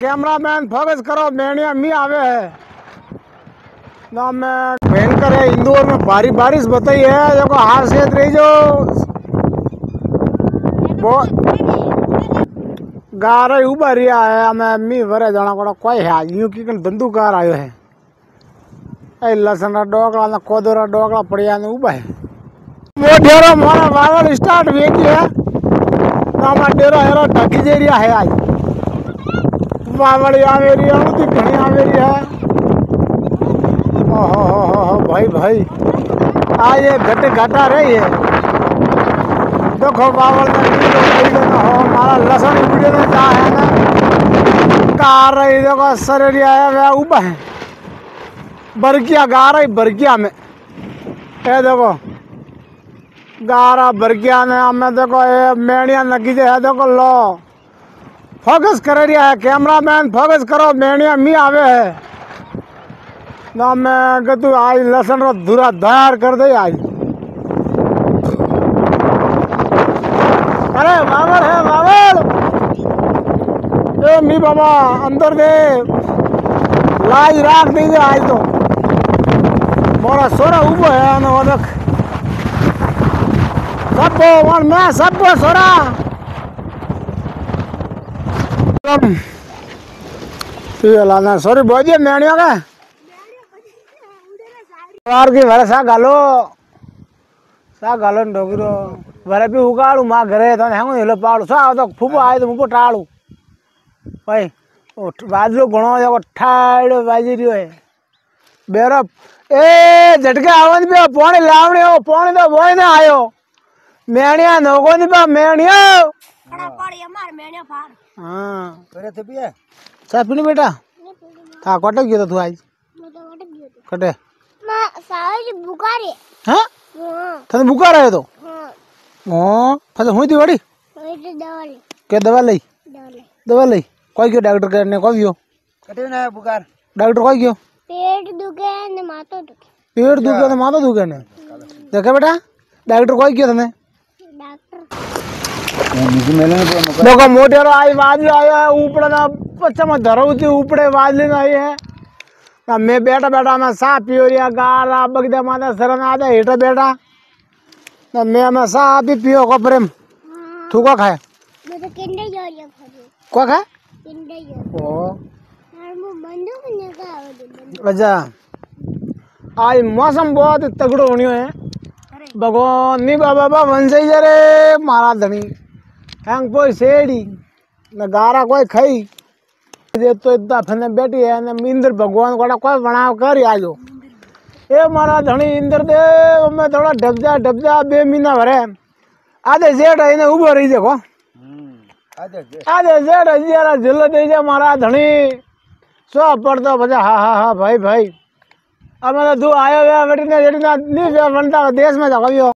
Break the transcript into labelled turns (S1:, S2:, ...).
S1: Cameraman focus करो, mania मी आवे है ना। मैं भयंकर है इंदौर में भारी बारिश बताई है, देखो हाथ से रही जो गार उबा रिया है। हमें मी भरे जाना पड़ा कोई है यूं की धंधु कार आयो है। ए लसन रा डोकला ना कोदोरा डोकला पड़िया ने उबा है। वो डेरो मोरा वावल स्टार्ट वेगी है ना। मा डेरो हेरो ढकी जेरिया है आज वावड़ी आवेरी अणुती घणी आवेरी है। ओहो हो भाई भाई आज ये घटे घटा रही है। देखो बावल ना हो मारा लसन वीडियो में जा है ना कार रही। देखो सरेरिया है वे ऊपर है बरकिया गा रही बरकिया में। ये देखो गारा बरकिया ने हमें देखो ये मेणिया लगी है। देखो लो फोकस कर रिया है कैमरामैन फोकस करो, मेणिया मी आवे है ना। मैं कहतु आज लसन रो धुरा धार कर दे आज। अरे बावल है बावल ए मी बाबा अंदर दे लाज राख दीजिए आज तो मोरा सोरा उबो है ना। देख सबको वन मैं सबको सोरा लाना सॉरी बोझे मेणियों का और की भरे सा गालो डोगरो भरे भी उगाड़ू मां घरे तो हेंगो हेलो पाड़ू सा तो फूबो आए तो मुपो टाड़ू भाई ओ बाजरो घणो देखो ठाड़ो बाजी रियो है बेरो। ए झटके आवन पे पानी लावणी हो पानी तो बोई ना आयो मेणिया नोगो नी पा मेणिया
S2: बड़ा पाड़ी हमार मेणिया फार।
S1: हां
S2: करे थे पिए
S1: चा पीनी बेटा था कटे गयो तू आज
S2: मैं तो कट गयो तो
S1: कटे
S2: मैं सारे बुखारे
S1: हां
S2: हां
S1: तने बुखार आयो तो
S2: हां
S1: हां फले हुई थी बड़ी
S2: ये दवा ले
S1: के दवा लई कोई क्यों डॉक्टर करने कोई गयो
S2: कटे ना बुखार
S1: डॉक्टर कोई गयो
S2: पेट दुखे ने माथा दुखे
S1: पेट दुखे ने माथा दुखे ने देखे बेटा डॉक्टर कोई गयो तने
S2: डॉक्टर
S1: देखो मोटेरो आई वाजले आयो है ऊपरे ना पछम धरो थी ऊपरे वाजले आई है ना। मैं बैठा बैठा मैं सा पियो रिया गारा बगदे माता सरन आजा हेठ बैठा ना। मैं सा भी पियो को प्रेम तू को खाए
S2: मैं तो किंडर जॉय खायो
S1: को खाए
S2: किंडर जॉय
S1: ओ
S2: यार वो बंदूक ने का आवे
S1: अच्छा आज मौसम बहुत तगड़ो होनियो है भगवान नी बाबा वंशई जरे मारा धनी हैंग कोई सेड़ी न गारा कोई खाई जे तो इतना फने बैठी है न इंद्र भगवान कोड़ा कोई बनाव कर आजो ए मारा धनी इंद्र दे मैं थोड़ा डब जा 2 महीना भरे आधे जेठ है ने उबो रही देखो आधे जेठ जरा झिल दे जा मारा धनी सो पड़तो बजा हा भाई अब मैं तू आयो वे बेटी ने जेडी ना नी बनता देश में जागो।